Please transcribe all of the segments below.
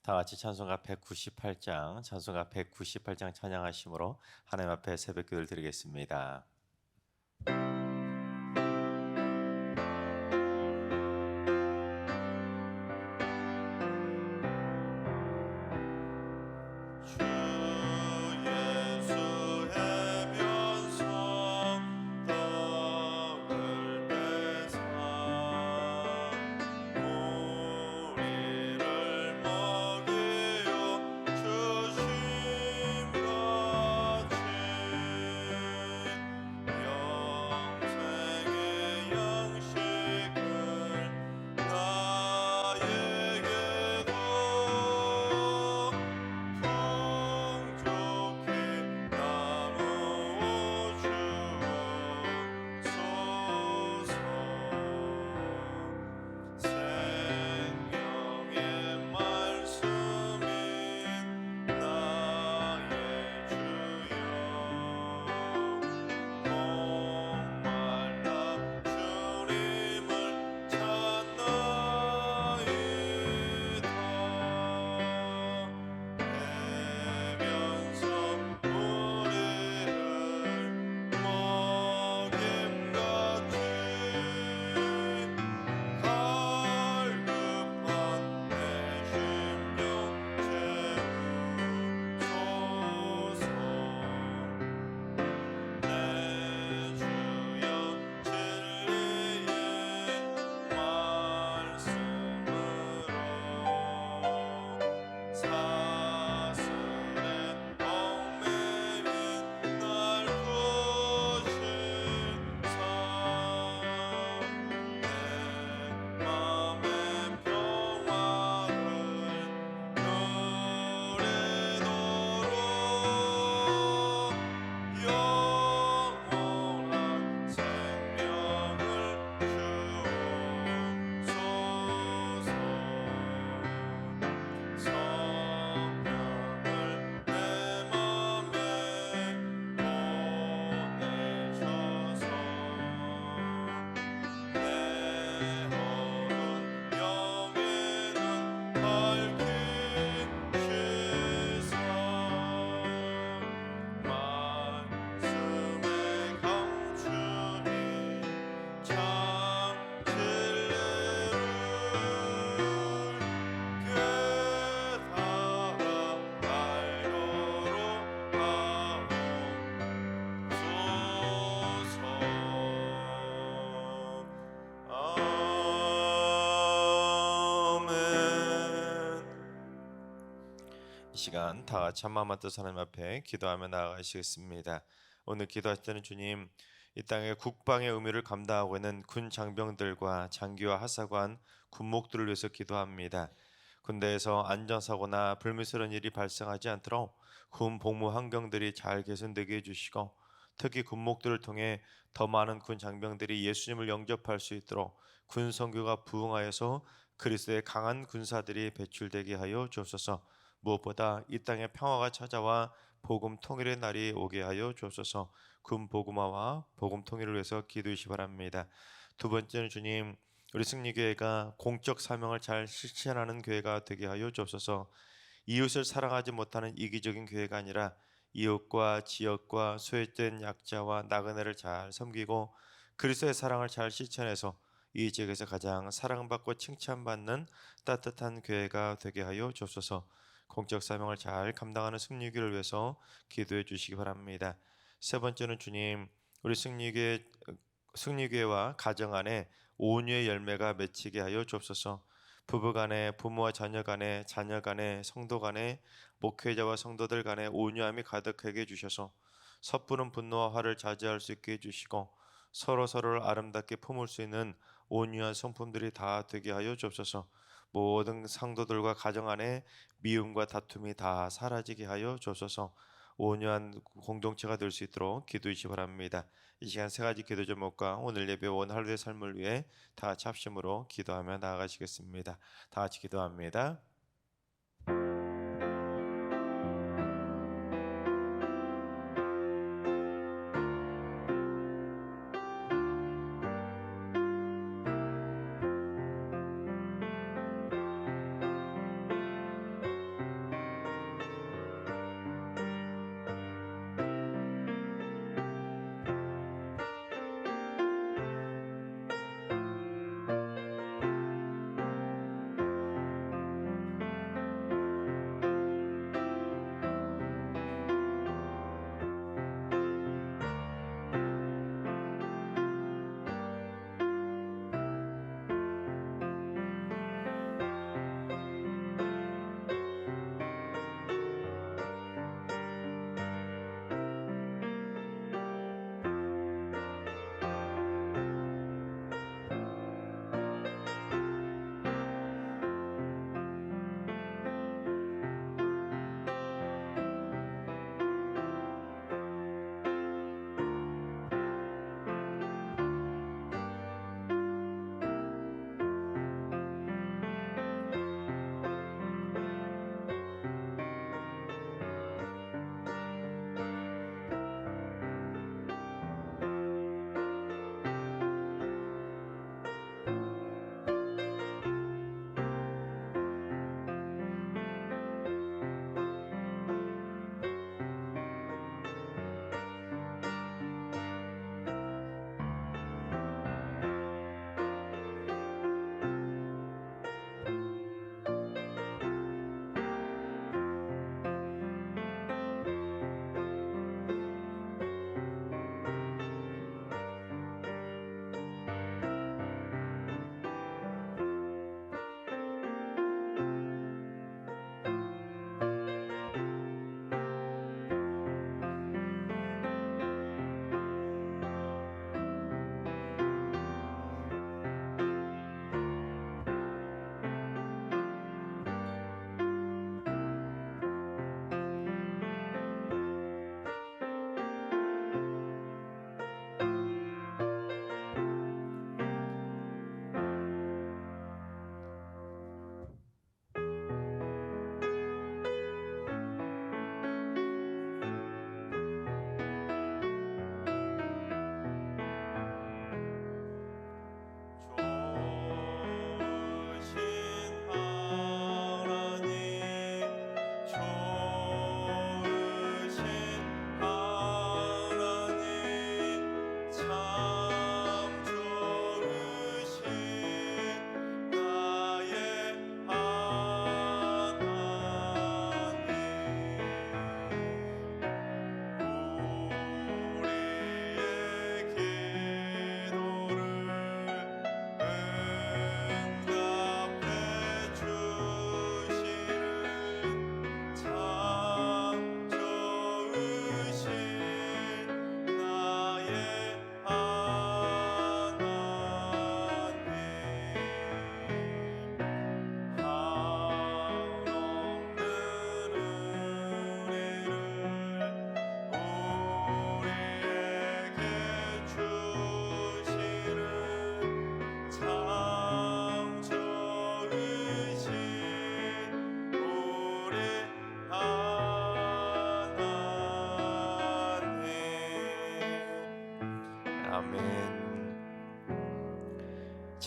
다 같이 찬송가 198장, 찬송가 198장 찬양하심으로 하나님 앞에 새벽기도를 드리겠습니다. 이 시간 다 같이 한마음만 뜻 하나님 앞에 기도하며 나아가시겠습니다. 오늘 기도하실 때는 주님, 이 땅의 국방의 의무를 감당하고 있는 군 장병들과 장기와 하사관, 군목들을 위해서 기도합니다. 군대에서 안전사고나 불미스러운 일이 발생하지 않도록 군 복무 환경들이 잘 개선되게 해주시고, 특히 군목들을 통해 더 많은 군 장병들이 예수님을 영접할 수 있도록 군 선교가 부흥하여서 그리스도의 강한 군사들이 배출되게 하여 주옵소서. 무엇보다 이 땅에 평화가 찾아와 복음 통일의 날이 오게 하여 주옵소서. 군 복음화와 복음 통일을 위해서 기도하시 바랍니다. 두 번째는 주님, 우리 승리교회가 공적 사명을 잘 실천하는 교회가 되게 하여 주옵소서. 이웃을 사랑하지 못하는 이기적인 교회가 아니라 이웃과 지역과 소외된 약자와 나그네를 잘 섬기고 그리스도의 사랑을 잘 실천해서 이 지역에서 가장 사랑받고 칭찬받는 따뜻한 교회가 되게 하여 주옵소서. 공적 사명을 잘 감당하는 승리교회를 위해서 기도해 주시기 바랍니다. 세 번째는 주님, 우리 승리교회와 가정 안에 온유의 열매가 맺히게 하여 주옵소서. 부부 간에, 부모와 자녀 간에, 자녀 간에, 성도 간에, 목회자와 성도들 간에 온유함이 가득하게 해주셔서 섣부른 분노와 화를 자제할 수 있게 해주시고 서로서로를 아름답게 품을 수 있는 온유한 성품들이 다 되게 하여 주옵소서. 모든 상도들과 가정 안에 미움과 다툼이 다 사라지게 하여 주옵소서. 온유한 공동체가 될 수 있도록 기도하시 바랍니다. 이 시간 세 가지 기도 제목과 오늘 예배 온 하루의 삶을 위해 다 같이 합심으로 기도하며 나아가시겠습니다. 다 같이 기도합니다.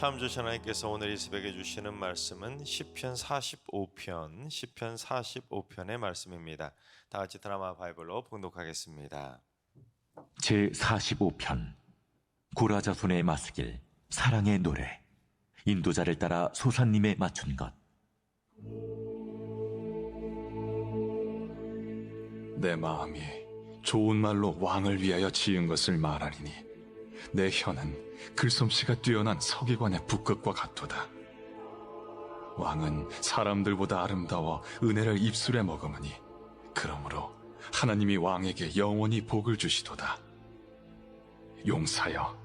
참 좋으신 하나님께서 오늘 이 새벽에 주시는 말씀은 시편 45편의 말씀입니다. 다 같이 드라마 바이블로 봉독하겠습니다. 제45편 고라자손의 마스길 사랑의 노래 인도자를 따라 소사님에 맞춘 것. 내 마음이 좋은 말로 왕을 위하여 지은 것을 말하리니 내 혀는 글솜씨가 뛰어난 서기관의 북극과 같도다. 왕은 사람들보다 아름다워 은혜를 입술에 머금으니 그러므로 하나님이 왕에게 영원히 복을 주시도다. 용사여,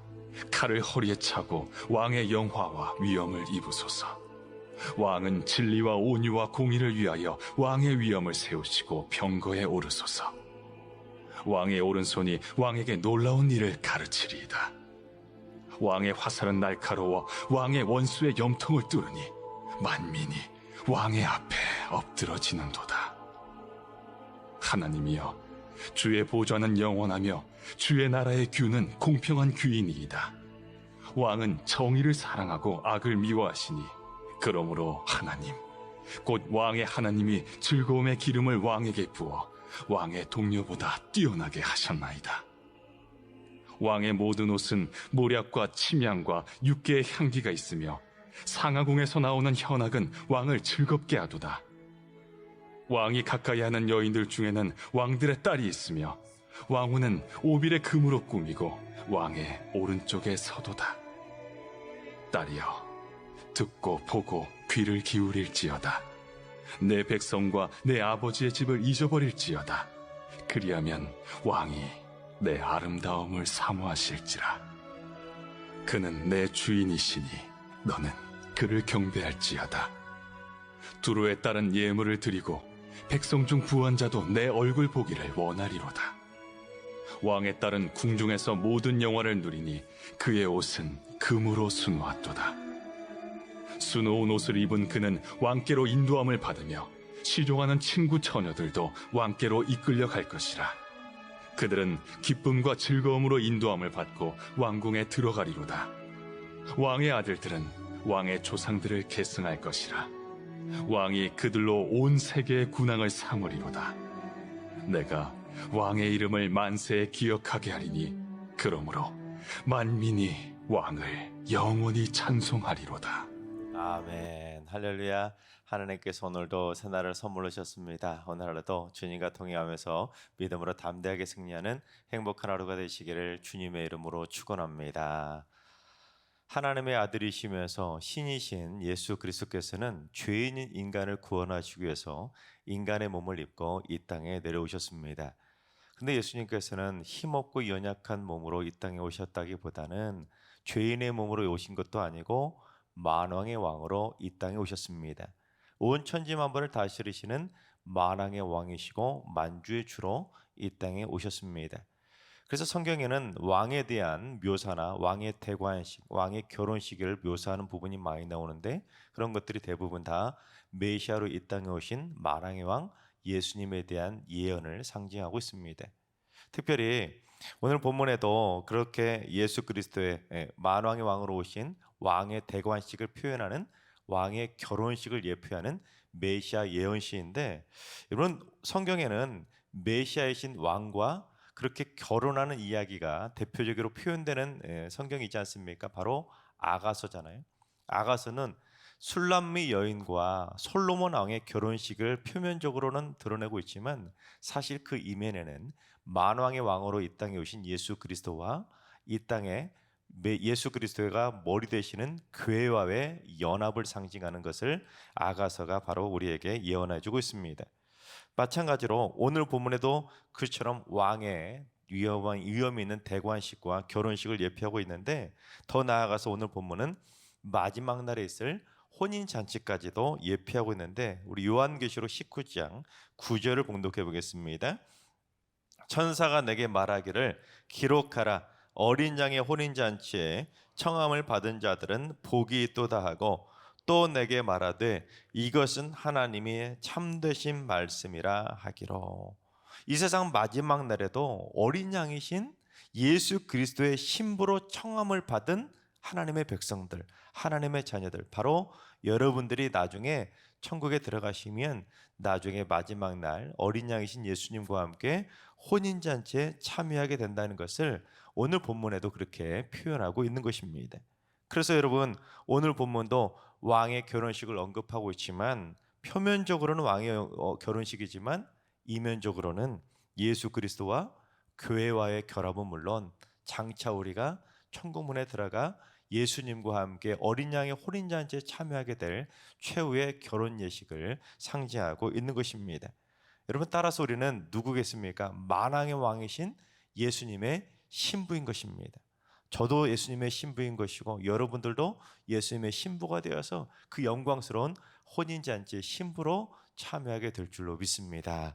칼을 허리에 차고 왕의 영화와 위엄을 입으소서. 왕은 진리와 온유와 공의를 위하여 왕의 위엄을 세우시고 병거에 오르소서. 왕의 오른손이 왕에게 놀라운 일을 가르치리이다. 왕의 화살은 날카로워 왕의 원수의 염통을 뚫으니 만민이 왕의 앞에 엎드러지는도다. 하나님이여, 주의 보좌는 영원하며 주의 나라의 규는 공평한 규이니이다. 왕은 정의를 사랑하고 악을 미워하시니 그러므로 하나님, 곧 왕의 하나님이 즐거움의 기름을 왕에게 부어 왕의 동료보다 뛰어나게 하셨나이다. 왕의 모든 옷은 모략과 침향과 육개의 향기가 있으며 상하궁에서 나오는 현악은 왕을 즐겁게 하도다. 왕이 가까이 하는 여인들 중에는 왕들의 딸이 있으며 왕후는 오빌의 금으로 꾸미고 왕의 오른쪽에 서도다. 딸이여, 듣고 보고 귀를 기울일지어다. 내 백성과 내 아버지의 집을 잊어버릴지어다. 그리하면 왕이 내 아름다움을 사모하실지라. 그는 내 주인이시니 너는 그를 경배할지어다. 두로에 따른 예물을 드리고 백성 중 부한 자도 내 얼굴 보기를 원하리로다. 왕의 딸은 궁중에서 모든 영화를 누리니 그의 옷은 금으로 수놓았도다. 수놓은 옷을 입은 그는 왕께로 인도함을 받으며 시종하는 친구 처녀들도 왕께로 이끌려 갈 것이라. 그들은 기쁨과 즐거움으로 인도함을 받고 왕궁에 들어가리로다. 왕의 아들들은 왕의 조상들을 계승할 것이라. 왕이 그들로 온 세계의 군왕을 삼으리로다. 내가 왕의 이름을 만세에 기억하게 하리니 그러므로 만민이 왕을 영원히 찬송하리로다. 아멘, 할렐루야. 하나님께서 오늘도 새날을 선물로 주셨습니다. 오늘 하루도 주님과 동행하면서 믿음으로 담대하게 승리하는 행복한 하루가 되시기를 주님의 이름으로 축원합니다. 하나님의 아들이시면서 신이신 예수 그리스도께서는 죄인인 인간을 구원하시기 위해서 인간의 몸을 입고 이 땅에 내려오셨습니다. 근데 예수님께서는 힘없고 연약한 몸으로 이 땅에 오셨다기보다는 죄인의 몸으로 오신 것도 아니고 만왕의 왕으로 이 땅에 오셨습니다. 온 천지 만물을 다스리시는 만왕의 왕이시고 만주의 주로 이 땅에 오셨습니다. 그래서 성경에는 왕에 대한 묘사나 왕의 대관식, 왕의 결혼식을 묘사하는 부분이 많이 나오는데 그런 것들이 대부분 다 메시아로 이 땅에 오신 만왕의 왕 예수님에 대한 예언을 상징하고 있습니다. 특별히 오늘 본문에도 그렇게 예수 그리스도의 만왕의 왕으로 오신 왕의 대관식을 표현하는 왕의 결혼식을 예표하는 메시아 예언시인데, 여러분 성경에는 메시아이신 왕과 그렇게 결혼하는 이야기가 대표적으로 표현되는 성경이지 않습니까? 바로 아가서잖아요. 아가서는 술람미 여인과 솔로몬 왕의 결혼식을 표면적으로는 드러내고 있지만 사실 그 이면에는 만왕의 왕으로 이 땅에 오신 예수 그리스도와 이 땅에 예수 그리스도가 머리 되시는 교회와의 연합을 상징하는 것을 아가서가 바로 우리에게 예언해 주고 있습니다. 마찬가지로 오늘 본문에도 그처럼 왕의 위엄이 있는 대관식과 결혼식을 예표하고 있는데, 더 나아가서 오늘 본문은 마지막 날에 있을 혼인잔치까지도 예표하고 있는데, 우리 요한계시록 19장 9절을 봉독해 보겠습니다. 천사가 내게 말하기를 기록하라. 어린 양의 혼인잔치에 청함을 받은 자들은 복이 있도다 하고, 또 내게 말하되 이것은 하나님이 참되신 말씀이라 하기로. 이 세상 마지막 날에도 어린 양이신 예수 그리스도의 신부로 청함을 받은 하나님의 백성들, 하나님의 자녀들, 바로 여러분들이 나중에 천국에 들어가시면 나중에 마지막 날 어린 양이신 예수님과 함께 혼인잔치에 참여하게 된다는 것을 오늘 본문에도 그렇게 표현하고 있는 것입니다. 그래서 여러분, 오늘 본문도 왕의 결혼식을 언급하고 있지만 표면적으로는 왕의 결혼식이지만 이면적으로는 예수 그리스도와 교회와의 결합은 물론 장차 우리가 천국문에 들어가 예수님과 함께 어린 양의 혼인잔치에 참여하게 될 최후의 결혼 예식을 상징하고 있는 것입니다. 여러분, 따라서 우리는 누구겠습니까? 만왕의 왕이신 예수님의 신부인 것입니다. 저도 예수님의 신부인 것이고 여러분들도 예수님의 신부가 되어서 그 영광스러운 혼인잔치의 신부로 참여하게 될 줄로 믿습니다.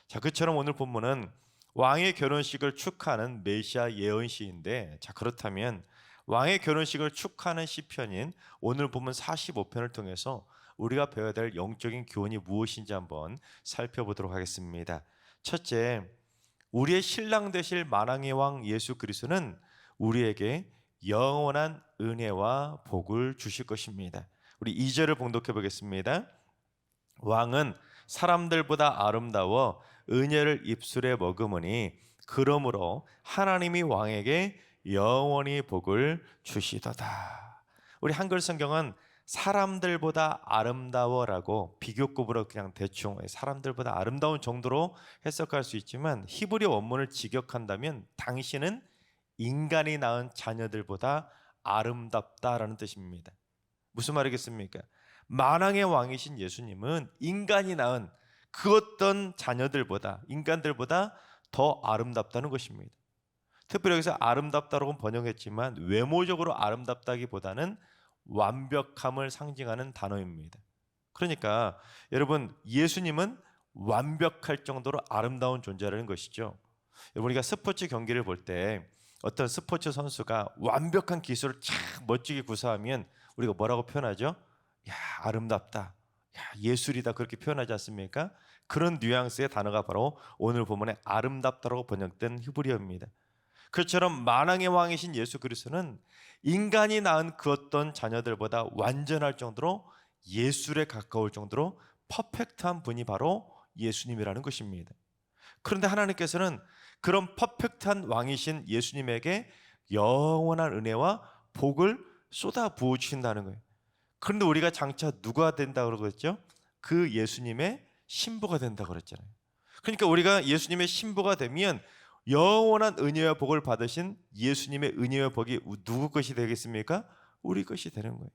자, 그처럼 오늘 본문은 왕의 결혼식을 축하하는 메시아 예언시인데, 자, 그렇다면 왕의 결혼식을 축하하는 시편인 오늘 본문 45편을 통해서 우리가 배워야 될 영적인 교훈이 무엇인지 한번 살펴보도록 하겠습니다. 첫째, 우리의 신랑 되실 만왕의 왕 예수 그리스도는 우리에게 영원한 은혜와 복을 주실 것입니다. 우리 2절을 봉독해 보겠습니다. 왕은 사람들보다 아름다워 은혜를 입술에 머금으니 그러므로 하나님이 왕에게 영원히 복을 주시도다. 우리 한글 성경은 사람들보다 아름다워라고 비교급으로 그냥 대충 사람들보다 아름다운 정도로 해석할 수 있지만 히브리 원문을 직역한다면 당신은 인간이 낳은 자녀들보다 아름답다라는 뜻입니다. 무슨 말이겠습니까? 만왕의 왕이신 예수님은 인간이 낳은 그 어떤 자녀들보다, 인간들보다 더 아름답다는 것입니다. 특별히 여기서 아름답다라고 번역했지만 외모적으로 아름답다기보다는 완벽함을 상징하는 단어입니다. 그러니까 여러분, 예수님은 완벽할 정도로 아름다운 존재라는 것이죠. 여러분, 우리가 스포츠 경기를 볼 때 어떤 스포츠 선수가 완벽한 기술을 참 멋지게 구사하면 우리가 뭐라고 표현하죠? 야, 아름답다, 야, 예술이다, 그렇게 표현하지 않습니까? 그런 뉘앙스의 단어가 바로 오늘 본문에 아름답다라고 번역된 히브리어입니다. 그처럼 만왕의 왕이신 예수 그리스도는 인간이 낳은 그 어떤 자녀들보다 완전할 정도로 예술에 가까울 정도로 퍼펙트한 분이 바로 예수님이라는 것입니다. 그런데 하나님께서는 그런 퍼펙트한 왕이신 예수님에게 영원한 은혜와 복을 쏟아 부어 주신다는 거예요. 그런데 우리가 장차 누가 된다고 그랬죠? 그 예수님의 신부가 된다고 그랬잖아요. 그러니까 우리가 예수님의 신부가 되면 영원한 은혜와 복을 받으신 예수님의 은혜와 복이 누구 것이 되겠습니까? 우리 것이 되는 거예요.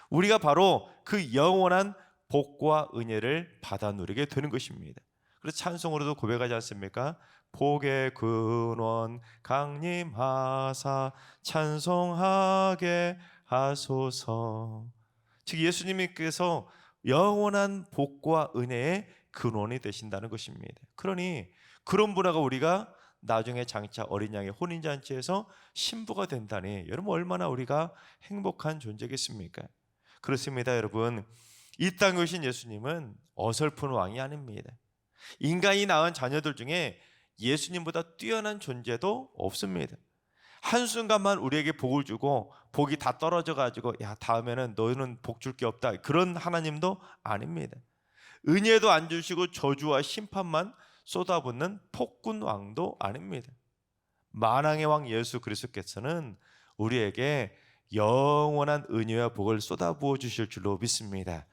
우리가 바로 그 영원한 복과 은혜를 받아 누리게 되는 것입니다. 그래서 찬송으로도 고백하지 않습니까? 복의 근원 강림하사 찬송하게 하소서. 즉 예수님께서 영원한 복과 은혜의 근원이 되신다는 것입니다. 그러니 그런 분하고 우리가 나중에 장차 어린 양의 혼인잔치에서 신부가 된다니 여러분 얼마나 우리가 행복한 존재겠습니까? 그렇습니다. 여러분, 이 땅에 오신 예수님은 어설픈 왕이 아닙니다. 인간이 낳은 자녀들 중에 예수님보다 뛰어난 존재도 없습니다. 한순간만 우리에게 복을 주고 복이 다 떨어져 가지고 야, 다음에는 너희는 복 줄 게 없다, 그런 하나님도 아닙니다. 은혜도 안 주시고 저주와 심판만 쏟아붓는 폭군 왕도 아닙니다. 만왕의 왕 예수 그리스도께서는 우리에게 영원한 은혜와 복을 쏟아부어 주실 줄로 믿습니다.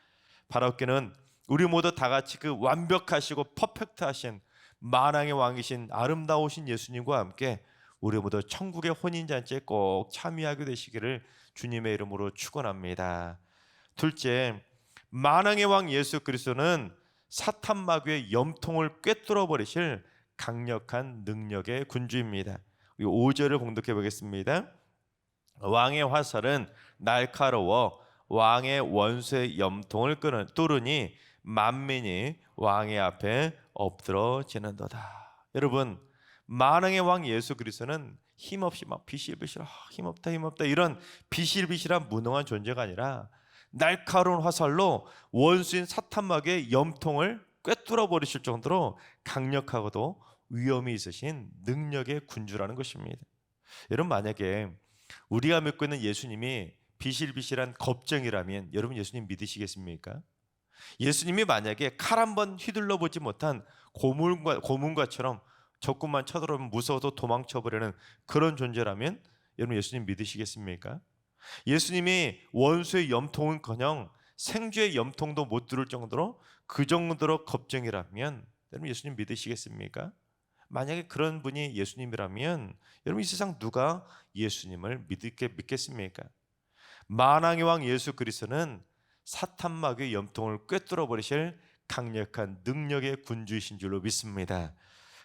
바로 그는 우리 모두 다 같이 그 완벽하시고 퍼펙트하신 만왕의 왕이신 아름다우신 예수님과 함께 우리 모두 천국의 혼인잔치에 꼭 참여하게 되시기를 주님의 이름으로 축원합니다. 둘째, 만왕의 왕 예수 그리스도는 사탄 마귀의 염통을 꿰뚫어 버리실 강력한 능력의 군주입니다. 5절을 봉독해 보겠습니다. 왕의 화살은 날카로워 왕의 원수의 염통을 뚫으니 만민이 왕의 앞에 엎드러지는도다. 여러분, 만왕의 왕 예수 그리스도는 힘없이 막 비실비실 힘없다 이런 비실비실한 무능한 존재가 아니라 날카로운 화살로 원수인 사탄 마귀의 염통을 꿰뚫어 버리실 정도로 강력하고도 위험이 있으신 능력의 군주라는 것입니다. 여러분, 만약에 우리가 믿고 있는 예수님이 비실비실한 겁쟁이라면 여러분 예수님 믿으시겠습니까? 예수님이 만약에 칼 한 번 휘둘러 보지 못한 고문과처럼 적군만 쳐들어오면 무서워도 도망쳐버리는 그런 존재라면 여러분 예수님 믿으시겠습니까? 예수님이 원수의 염통은커녕 생쥐의 염통도 못 들을 정도로 그 정도로 겁쟁이라면 여러분 예수님 믿으시겠습니까? 만약에 그런 분이 예수님이라면 여러분 이 세상 누가 예수님을 믿겠습니까? 만왕의 왕 예수 그리스도는 사탄 마귀의 염통을 꿰뚫어 버리실 강력한 능력의 군주이신 줄로 믿습니다.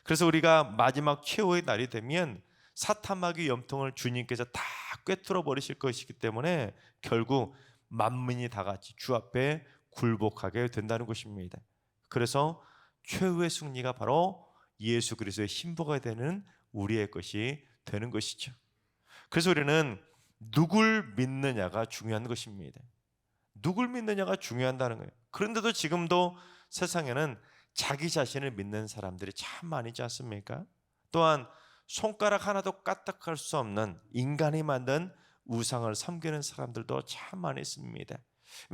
그래서 우리가 마지막 최후의 날이 되면 사탄 마귀의 염통을 주님께서 다 꿰뚫어 버리실 것이기 때문에 결국 만민이 다 같이 주 앞에 굴복하게 된다는 것입니다. 그래서 최후의 승리가 바로 예수 그리스도의 신부가 되는 우리의 것이 되는 것이죠. 그래서 우리는 누굴 믿느냐가 중요한 것입니다. 누굴 믿느냐가 중요하다는 거예요. 그런데도 지금도 세상에는 자기 자신을 믿는 사람들이 참 많이지 않습니까? 또한 손가락 하나도 까딱할 수 없는 인간이 만든 우상을 섬기는 사람들도 참 많이 있습니다.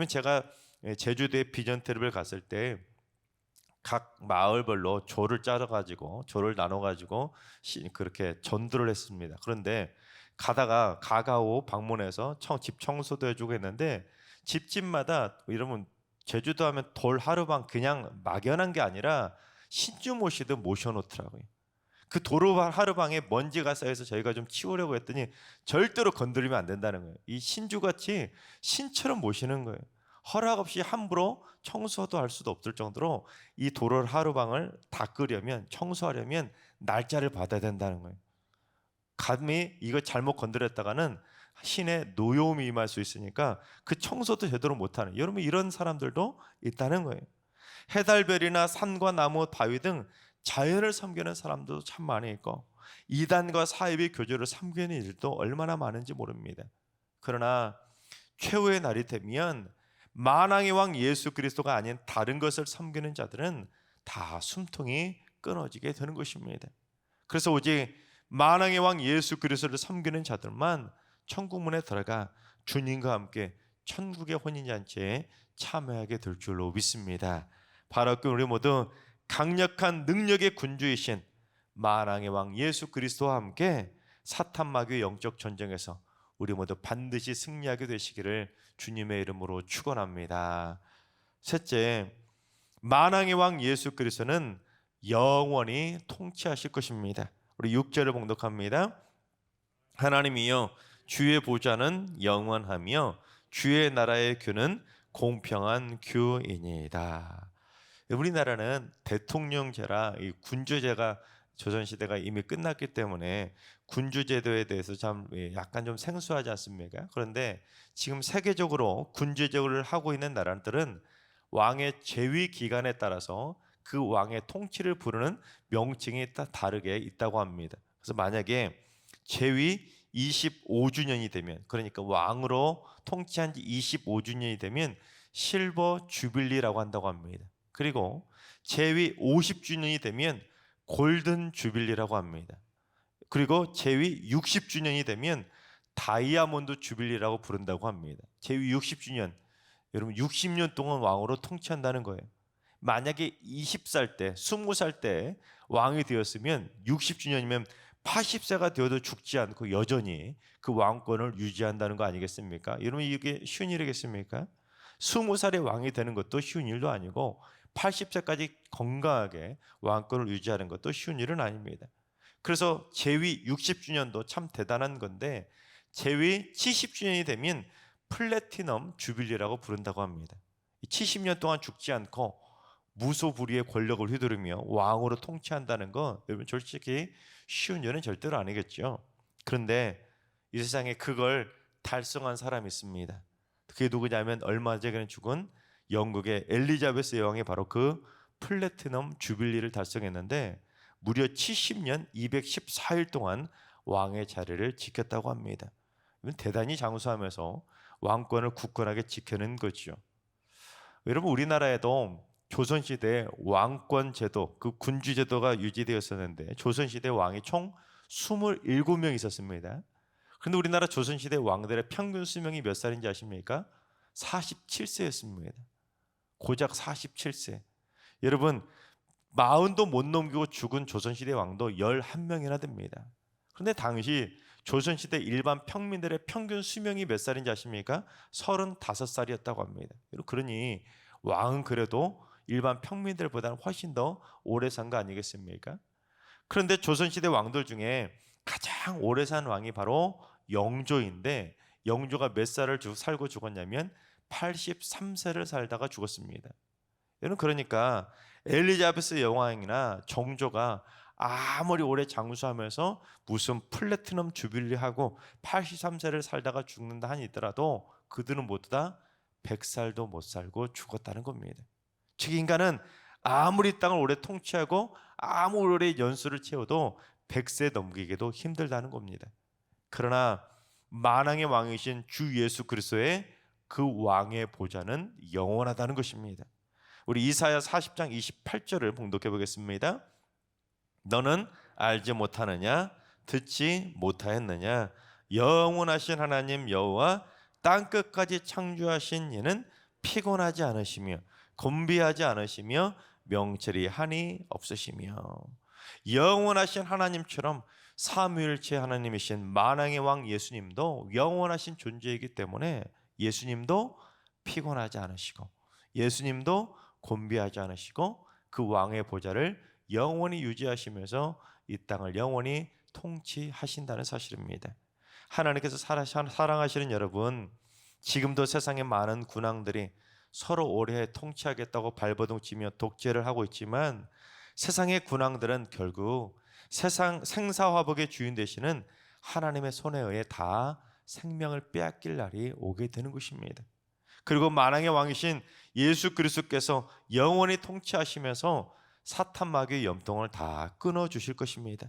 제가 제주도에 비전 트립을 갔을 때 각 마을별로 조를 짜가지고 조를 나눠가지고 그렇게 전도를 했습니다. 그런데 가다가 가가오 방문해서 집 청소도 해주고 했는데 집집마다 여러분 제주도 하면 돌 하루방 그냥 막연한 게 아니라 신주 모시듯 모셔놓더라고요. 그 도로 하루방에 먼지가 쌓여서 저희가 좀 치우려고 했더니 절대로 건드리면 안 된다는 거예요. 이 신주같이 신처럼 모시는 거예요. 허락 없이 함부로 청소도 할 수도 없을 정도로 이 도로 하루방을 닦으려면 청소하려면 날짜를 받아야 된다는 거예요. 감히 이거 잘못 건드렸다가는 신의 노여움이 임할 수 있으니까 그 청소도 제대로 못하는 여러분 이런 사람들도 있다는 거예요. 해달별이나 산과 나무, 바위 등 자연을 섬기는 사람도 참 많이 있고 이단과 사이비 교조를 섬기는 일도 얼마나 많은지 모릅니다. 그러나 최후의 날이 되면 만왕의 왕 예수 그리스도가 아닌 다른 것을 섬기는 자들은 다 숨통이 끊어지게 되는 것입니다. 그래서 오직 만왕의 왕 예수 그리스도를 섬기는 자들만 천국문에 들어가 주님과 함께 천국의 혼인잔치에 참여하게 될 줄로 믿습니다. 바로 그 우리 모두 강력한 능력의 군주이신 만왕의 왕 예수 그리스도와 함께 사탄 마귀의 영적 전쟁에서 우리 모두 반드시 승리하게 되시기를 주님의 이름으로 축원합니다. 셋째, 만왕의 왕 예수 그리스도는 영원히 통치하실 것입니다. 우리 6절을 봉독합니다. 하나님이여 주의 보좌는 영원하며 주의 나라의 규는 공평한 규이니이다. 우리나라는 대통령제라 이 군주제가 조선시대가 이미 끝났기 때문에 군주제도에 대해서 참 약간 좀 생소하지 않습니까? 그런데 지금 세계적으로 군주제도를 하고 있는 나라들은 왕의 재위 기간에 따라서 그 왕의 통치를 부르는 명칭이 다르게 있다고 합니다. 그래서 만약에 재위 25주년이 되면 그러니까 왕으로 통치한 지 25주년이 되면 실버 주빌리라고 한다고 합니다. 그리고 재위 50주년이 되면 골든 주빌리라고 합니다. 그리고 재위 60주년이 되면 다이아몬드 주빌리라고 부른다고 합니다. 재위 60주년, 여러분 60년 동안 왕으로 통치한다는 거예요. 만약에 20살 때, 20살 때 왕이 되었으면 60주년이면 80세가 되어도 죽지 않고 여전히 그 왕권을 유지한다는 거 아니겠습니까? 여러분 이게 쉬운 일이겠습니까? 20살에 왕이 되는 것도 쉬운 일도 아니고 80세까지 건강하게 왕권을 유지하는 것도 쉬운 일은 아닙니다. 그래서 재위 60주년도 참 대단한 건데 재위 70주년이 되면 플래티넘 주빌리라고 부른다고 합니다. 70년 동안 죽지 않고 무소불위의 권력을 휘두르며 왕으로 통치한다는 거 여러분 솔직히 쉬운 일은 절대로 아니겠죠. 그런데 이 세상에 그걸 달성한 사람이 있습니다. 그게 누구냐면 얼마 전에 죽은 영국의 엘리자베스 여왕이 바로 그 플래티넘 주빌리를 달성했는데 무려 70년 214일 동안 왕의 자리를 지켰다고 합니다. 대단히 장수하면서 왕권을 굳건하게 지켜낸 거죠. 여러분 우리나라에도 조선시대 왕권 제도, 그 군주 제도가 유지되었었는데 조선시대 왕이 총 27명 있었습니다. 그런데 우리나라 조선시대 왕들의 평균 수명이 몇 살인지 아십니까? 47세였습니다. 고작 47세. 여러분, 40도 못 넘기고 죽은 조선시대 왕도 11명이나 됩니다. 그런데 당시 조선시대 일반 평민들의 평균 수명이 몇 살인지 아십니까? 35살이었다고 합니다. 그러니 왕은 그래도 일반 평민들보다는 훨씬 더 오래 산 거 아니겠습니까? 그런데 조선시대 왕들 중에 가장 오래 산 왕이 바로 영조인데, 영조가 몇 살을 살고 죽었냐면 83세를 살다가 죽었습니다. 여러분, 그러니까 엘리자베스 여왕이나 정조가 아무리 오래 장수하면서 무슨 플래티넘 주빌리하고 83세를 살다가 죽는다 하더라도 그들은 모두 다 100살도 못 살고 죽었다는 겁니다. 즉, 인간은 아무리 땅을 오래 통치하고 아무리 오래 연수를 채워도 100세 넘기기도 힘들다는 겁니다. 그러나 만왕의 왕이신 주 예수 그리스도의 그 왕의 보좌는 영원하다는 것입니다. 우리 이사야 40장 28절을 봉독해 보겠습니다. 너는 알지 못하느냐? 듣지 못하였느냐? 영원하신 하나님 여호와 땅끝까지 창조하신 이는 피곤하지 않으시며 곤비하지 않으시며 명철이 한이 없으시며. 영원하신 하나님처럼 삼위일체 하나님이신 만왕의 왕 예수님도 영원하신 존재이기 때문에 예수님도 피곤하지 않으시고 예수님도 곤비하지 않으시고 그 왕의 보좌를 영원히 유지하시면서 이 땅을 영원히 통치하신다는 사실입니다. 하나님께서 사랑하시는 여러분, 지금도 세상의 많은 군왕들이 서로 오래 통치하겠다고 발버둥 치며 독재를 하고 있지만 세상의 군왕들은 결국 세상 생사화복의 주인 되시는 하나님의 손에 의해 다 생명을 빼앗길 날이 오게 되는 것입니다. 그리고 만왕의 왕이신 예수 그리스도께서 영원히 통치하시면서 사탄 마귀의 염통을 다 끊어 주실 것입니다.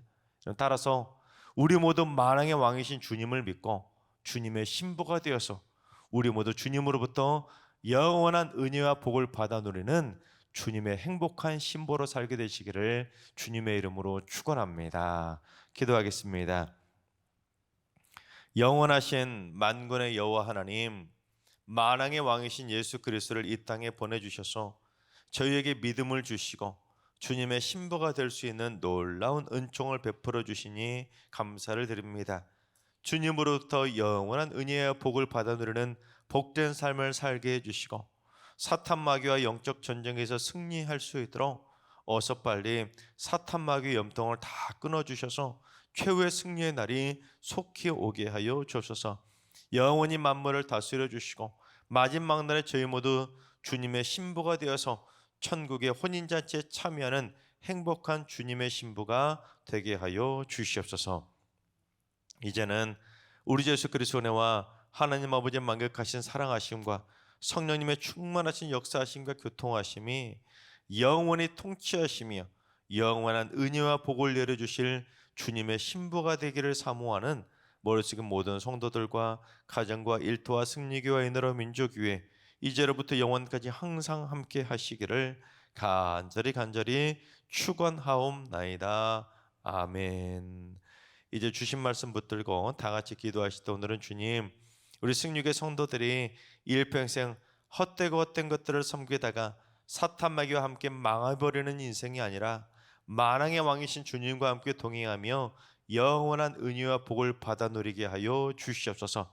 따라서 우리 모두 만왕의 왕이신 주님을 믿고 주님의 신부가 되어서 우리 모두 주님으로부터 영원한 은혜와 복을 받아 누리는 주님의 행복한 신부로 살게 되시기를 주님의 이름으로 축원합니다. 기도하겠습니다. 영원하신 만군의 여호와 하나님, 만왕의 왕이신 예수 그리스도를 이 땅에 보내주셔서 저희에게 믿음을 주시고 주님의 신부가 될 수 있는 놀라운 은총을 베풀어 주시니 감사를 드립니다. 주님으로부터 영원한 은혜와 복을 받아 누리는 복된 삶을 살게 해주시고 사탄 마귀와 영적 전쟁에서 승리할 수 있도록 어서 빨리 사탄 마귀의 염통을 다 끊어주셔서 최후의 승리의 날이 속히 오게 하여 주옵소서. 영원히 만물을 다스려 주시고 마지막 날에 저희 모두 주님의 신부가 되어서 천국의 혼인잔치에 참여하는 행복한 주님의 신부가 되게 하여 주시옵소서. 이제는 우리 주 예수 그리스도의 은혜와 하나님 아버지의 만극하신 사랑하심과 성령님의 충만하신 역사하심과 교통하심이 영원히 통치하시며 영원한 은혜와 복을 내려주실 주님의 신부가 되기를 사모하는 머릿속의 모든 성도들과 가정과 일터와 승리교와 인으로 민족교회 이제로부터 영원까지 항상 함께 하시기를 간절히 축원하옵나이다. 아멘. 이제 주신 말씀 붙들고 다 같이 기도하실 때 오늘은 주님, 우리 승리교회 성도들이 일평생 헛된 것들을 섬기다가 사탄 마귀와 함께 망해버리는 인생이 아니라 만왕의 왕이신 주님과 함께 동행하며 영원한 은혜와 복을 받아 누리게 하여 주시옵소서.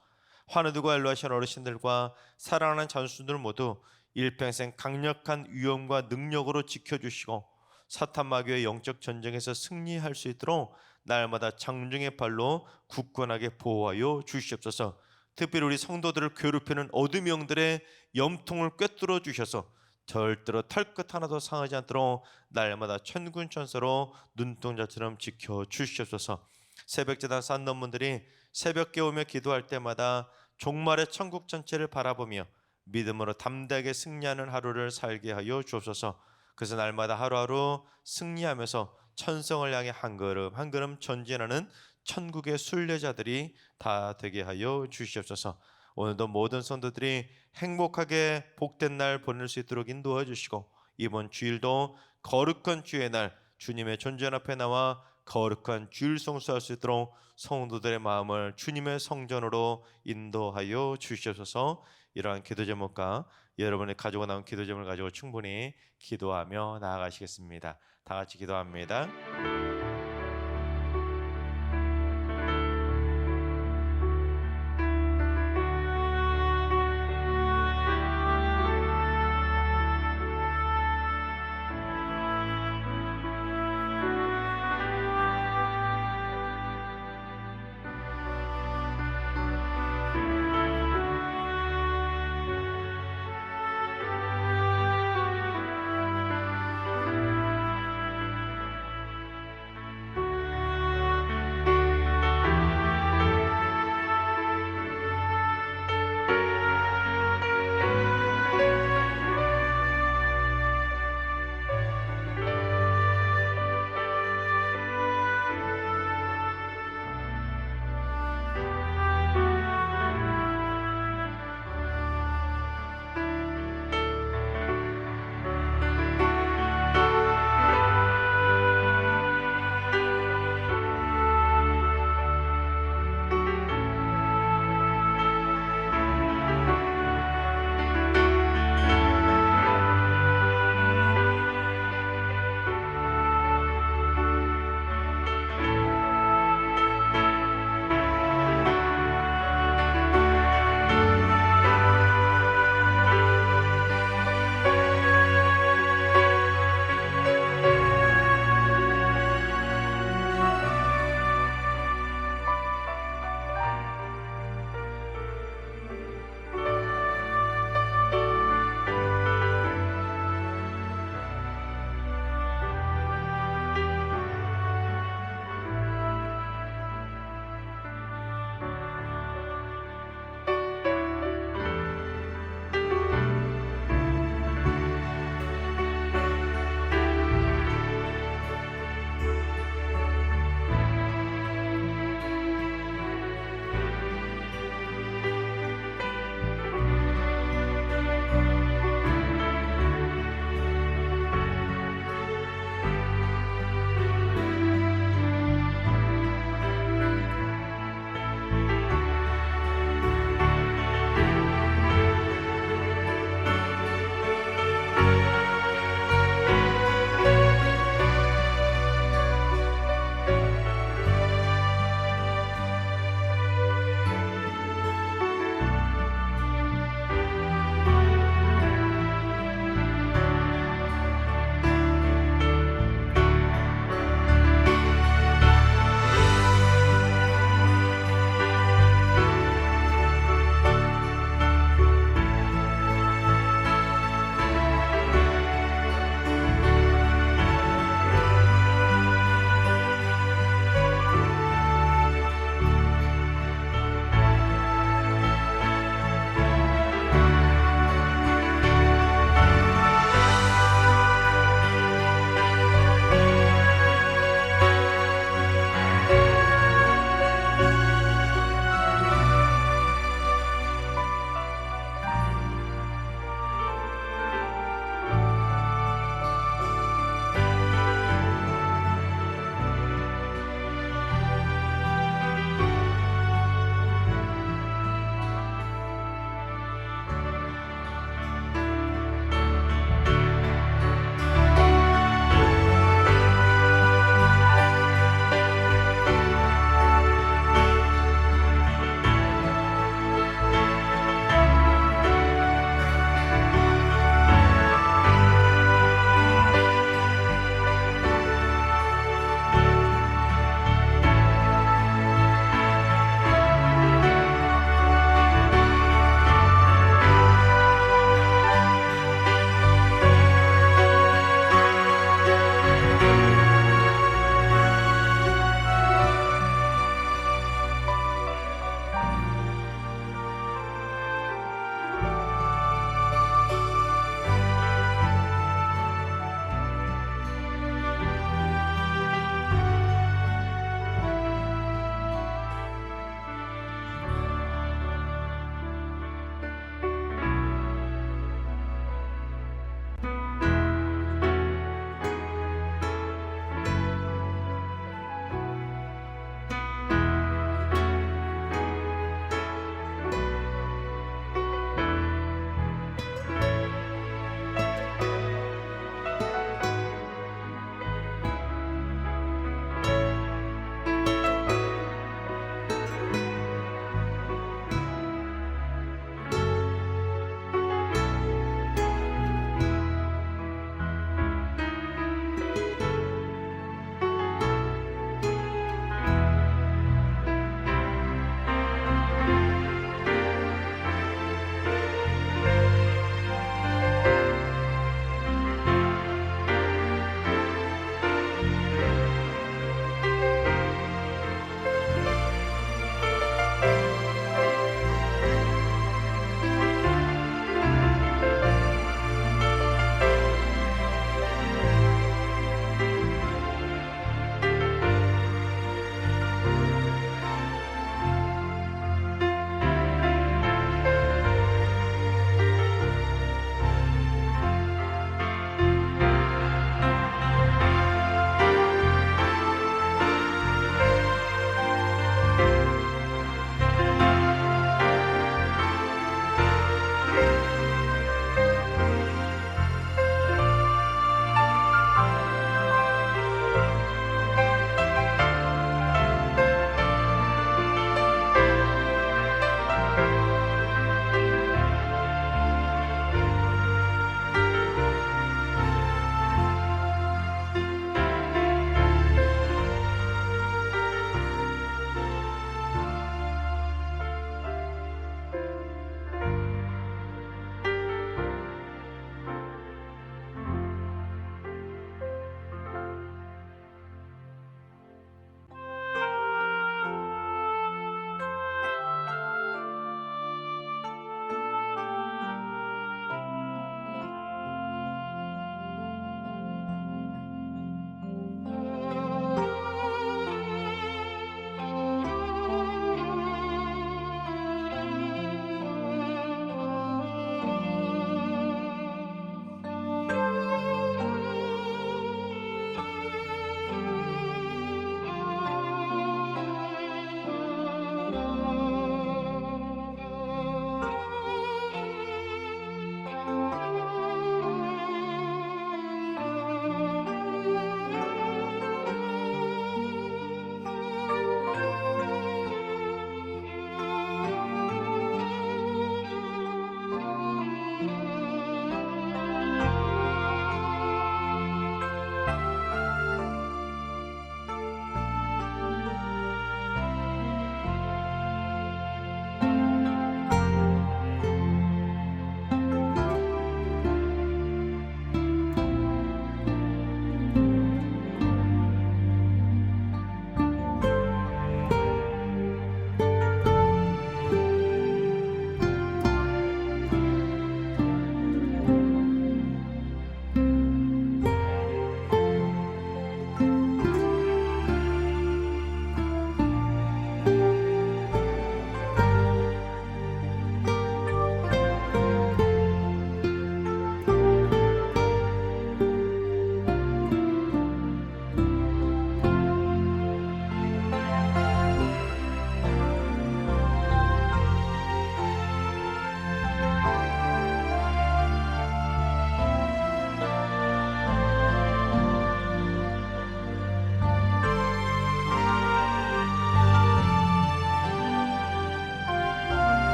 환우들과 연로하신 어르신들과 사랑하는 자손들 모두 일평생 강력한 위엄과 능력으로 지켜주시고 사탄 마귀의 영적 전쟁에서 승리할 수 있도록 날마다 장중의 발로 굳건하게 보호하여 주시옵소서. 특별히 우리 성도들을 괴롭히는 어둠의 영들의 염통을 꿰뚫어 주셔서 절대로 털끝 하나도 상하지 않도록 날마다 천군천사로 눈동자처럼 지켜 주시옵소서. 새벽제단 쌓는 분들이 새벽 깨우며 기도할 때마다 종말의 천국 전체를 바라보며 믿음으로 담대하게 승리하는 하루를 살게 하여 주옵소서. 그래서 날마다 하루하루 승리하면서 천성을 향해 한 걸음 한 걸음 전진하는 천국의 순례자들이 다 되게 하여 주시옵소서. 오늘도 모든 성도들이 행복하게 복된 날 보낼 수 있도록 인도해 주시고 이번 주일도 거룩한 주의 날 주님의 존전 앞에 나와 거룩한 주일 성수할 수 있도록 성도들의 마음을 주님의 성전으로 인도하여 주시옵소서. 이러한 기도 제목과 여러분의 가지고 나온 기도 제목을 가지고 충분히 기도하며 나아가시겠습니다. 다 같이 기도합니다.